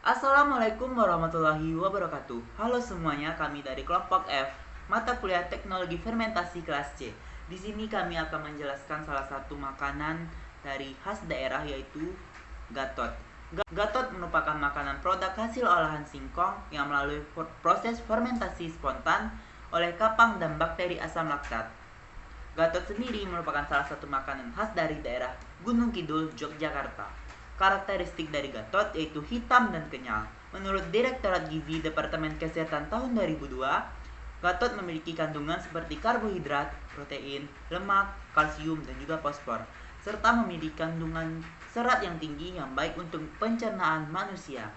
Assalamualaikum warahmatullahi wabarakatuh. Halo semuanya, kami dari kelompok F, mata kuliah Teknologi Fermentasi kelas C. Di sini kami akan menjelaskan salah satu makanan dari khas daerah yaitu gatot. Gatot merupakan makanan produk hasil olahan singkong yang melalui proses fermentasi spontan oleh kapang dan bakteri asam laktat. Gatot sendiri merupakan salah satu makanan khas dari daerah Gunung Kidul, Yogyakarta. Karakteristik dari gatot yaitu hitam dan kenyal. Menurut Direktorat Gizi Departemen Kesehatan tahun 2002, gatot memiliki kandungan seperti karbohidrat, protein, lemak, kalsium, dan juga fosfor, serta memiliki kandungan serat yang tinggi yang baik untuk pencernaan manusia.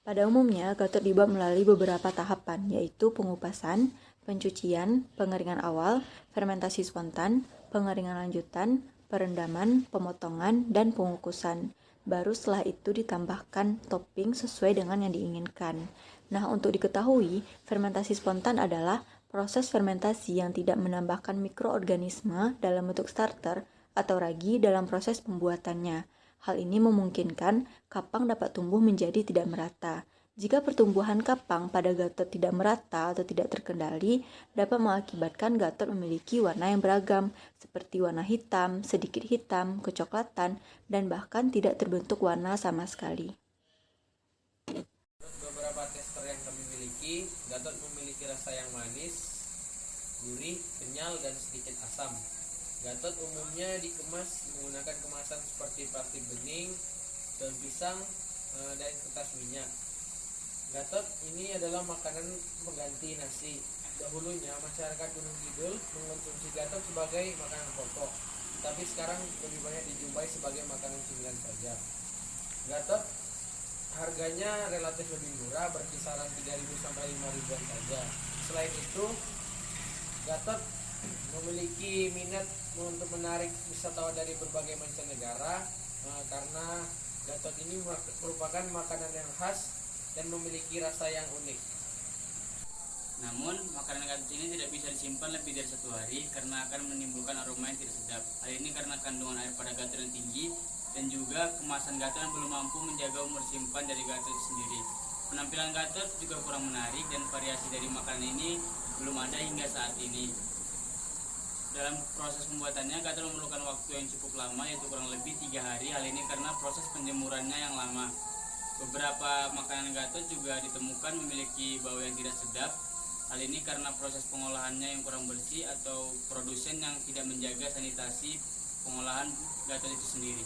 Pada umumnya, gatot dibuat melalui beberapa tahapan, yaitu pengupasan, pencucian, pengeringan awal, fermentasi spontan, pengeringan lanjutan, perendaman, pemotongan, dan pengukusan. Baru setelah itu ditambahkan topping sesuai dengan yang diinginkan. Nah, untuk diketahui, fermentasi spontan adalah proses fermentasi yang tidak menambahkan mikroorganisme dalam bentuk starter atau ragi dalam proses pembuatannya. Hal ini memungkinkan kapang dapat tumbuh menjadi tidak merata. Jika pertumbuhan kapang pada gatot tidak merata atau tidak terkendali, dapat mengakibatkan gatot memiliki warna yang beragam, seperti warna hitam, sedikit hitam, kecoklatan, dan bahkan tidak terbentuk warna sama sekali. Beberapa tester yang kami miliki, gatot memiliki rasa yang manis, gurih, kenyal, dan sedikit asam. Gatot umumnya dikemas menggunakan kemasan seperti plastik bening, daun pisang, dan kertas minyak. Gatot ini adalah makanan pengganti nasi. Dahulunya masyarakat Gunung Kidul mengkonsumsi gatot sebagai makanan pokok, tapi sekarang lebih banyak dijumpai sebagai makanan cemilan saja. Gatot harganya relatif lebih murah, berkisaran 3.000 sampai 5.000-an saja. Selain itu, gatot memiliki minat untuk menarik wisatawan dari berbagai mancanegara karena gatot ini merupakan makanan yang khas dan memiliki rasa yang unik. Namun, makanan gatot ini tidak bisa disimpan lebih dari 1 hari karena akan menimbulkan aroma yang tidak sedap. Hal ini karena kandungan air pada gatot yang tinggi dan juga kemasan gatot yang belum mampu menjaga umur simpan dari gatot sendiri. Penampilan gatot juga kurang menarik dan variasi dari makanan ini belum ada hingga saat ini. Dalam proses pembuatannya, gatot memerlukan waktu yang cukup lama, yaitu kurang lebih 3 hari. Hal ini karena proses penjemurannya yang lama. Beberapa makanan gatot juga ditemukan memiliki bau yang tidak sedap. Hal ini karena proses pengolahannya yang kurang bersih atau produsen yang tidak menjaga sanitasi pengolahan gatot itu sendiri.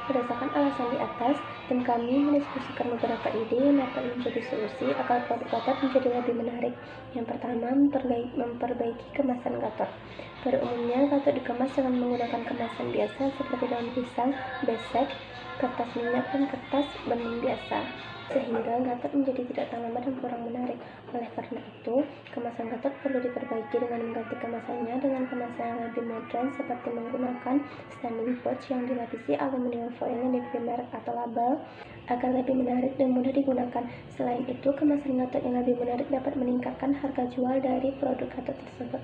Berdasarkan alasan di atas, tim kami mendiskusikan beberapa ide yang dapat menjadi solusi agar produk gatot menjadi lebih menarik. Yang pertama, memperbaiki kemasan gatot. Pada umumnya, gatot dikemas dengan menggunakan kemasan biasa seperti daun pisang, besek, kertas minyak, dan kertas bening biasa, sehingga gatot menjadi tidak tahan lama dan kurang menarik. Oleh karena itu, kemasan gatot perlu diperbaiki dengan mengganti kemasannya dengan kemasan yang lebih modern seperti menggunakan standing pouch yang dilapisi aluminium foil yang diberi merek atau label agar lebih menarik dan mudah digunakan. Selain itu, kemasan gatot yang lebih menarik dapat meningkatkan harga jual dari produk gatot tersebut.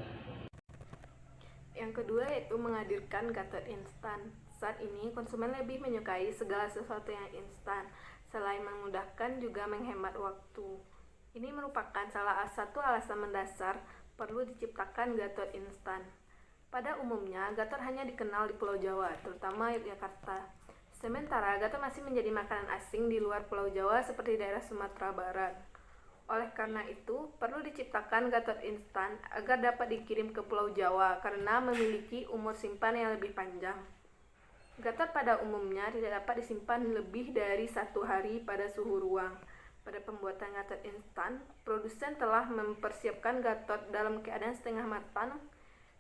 Yang kedua yaitu menghadirkan gatot instan. Saat ini konsumen lebih menyukai segala sesuatu yang instan. Selain memudahkan juga menghemat waktu. Ini merupakan salah satu alasan mendasar perlu diciptakan gatot instan. Pada umumnya, gatot hanya dikenal di Pulau Jawa, terutama Yogyakarta. Sementara gatot masih menjadi makanan asing di luar Pulau Jawa seperti daerah Sumatera Barat. Oleh karena itu, perlu diciptakan gatot instan agar dapat dikirim ke Pulau Jawa karena memiliki umur simpan yang lebih panjang. Gatot pada umumnya tidak dapat disimpan lebih dari 1 hari pada suhu ruang. Pada pembuatan gatot instan, produsen telah mempersiapkan gatot dalam keadaan setengah matang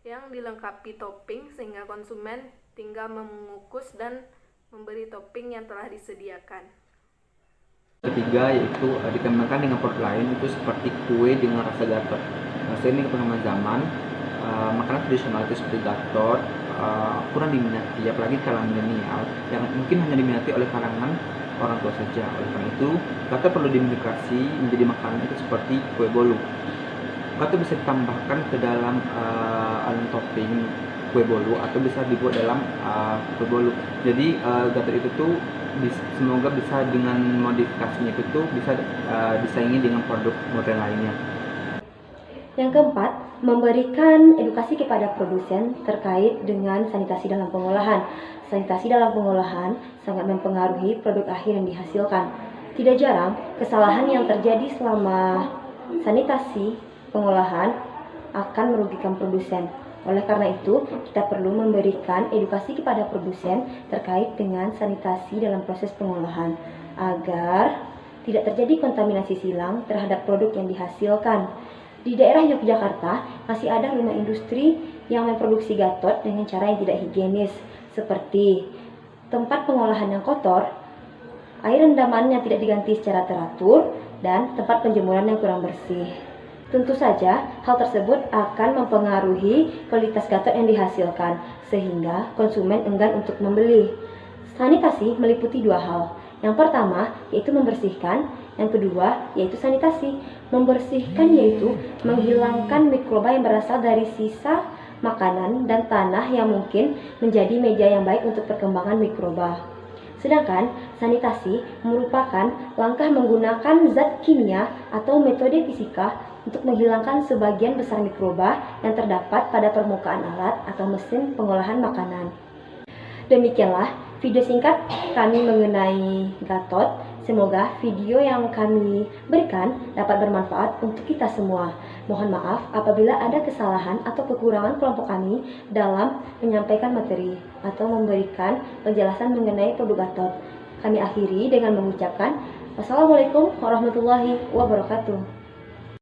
yang dilengkapi topping sehingga konsumen tinggal mengukus dan memberi topping yang telah disediakan. Ketiga yaitu dikembangkan dengan produk lain itu seperti kue dengan rasa gatot. Seiring dengan perkembangan zaman, makanan tradisional itu seperti gatot kurang diminati, apalagi kalangan milenial yang mungkin hanya diminati oleh kalangan orang tua saja. Oleh karena itu, gatot perlu dimodifikasi menjadi makanan itu seperti kue bolu. Gatot bisa ditambahkan ke dalam alam topping kue bolu atau bisa dibuat dalam kue bolu. Jadi Gatot itu tuh semoga bisa dengan modifikasinya itu tuh bisa disaingi dengan produk modern lainnya. Yang keempat, memberikan edukasi kepada produsen terkait dengan sanitasi dalam pengolahan. Sanitasi dalam pengolahan sangat mempengaruhi produk akhir yang dihasilkan. Tidak jarang, kesalahan yang terjadi selama sanitasi pengolahan akan merugikan produsen. Oleh karena itu, kita perlu memberikan edukasi kepada produsen terkait dengan sanitasi dalam proses pengolahan agar tidak terjadi kontaminasi silang terhadap produk yang dihasilkan. Di daerah Yogyakarta masih ada rumah industri yang memproduksi Gatot dengan cara yang tidak higienis, seperti tempat pengolahan yang kotor, air rendaman yang tidak diganti secara teratur, dan tempat penjemuran yang kurang bersih. Tentu saja, hal tersebut akan mempengaruhi kualitas Gatot yang dihasilkan, sehingga konsumen enggan untuk membeli. Sanitasi meliputi dua hal. Yang pertama, yaitu membersihkan. Yang kedua, yaitu sanitasi. Membersihkan yaitu menghilangkan mikroba yang berasal dari sisa makanan dan tanah yang mungkin menjadi media yang baik untuk perkembangan mikroba. Sedangkan sanitasi merupakan langkah menggunakan zat kimia atau metode fisika untuk menghilangkan sebagian besar mikroba yang terdapat pada permukaan alat atau mesin pengolahan makanan. Demikianlah video singkat kami mengenai Gatot. Semoga video yang kami berikan dapat bermanfaat untuk kita semua. Mohon maaf apabila ada kesalahan atau kekurangan kelompok kami dalam menyampaikan materi atau memberikan penjelasan mengenai produk Gatot. Kami akhiri dengan mengucapkan wassalamualaikum warahmatullahi wabarakatuh.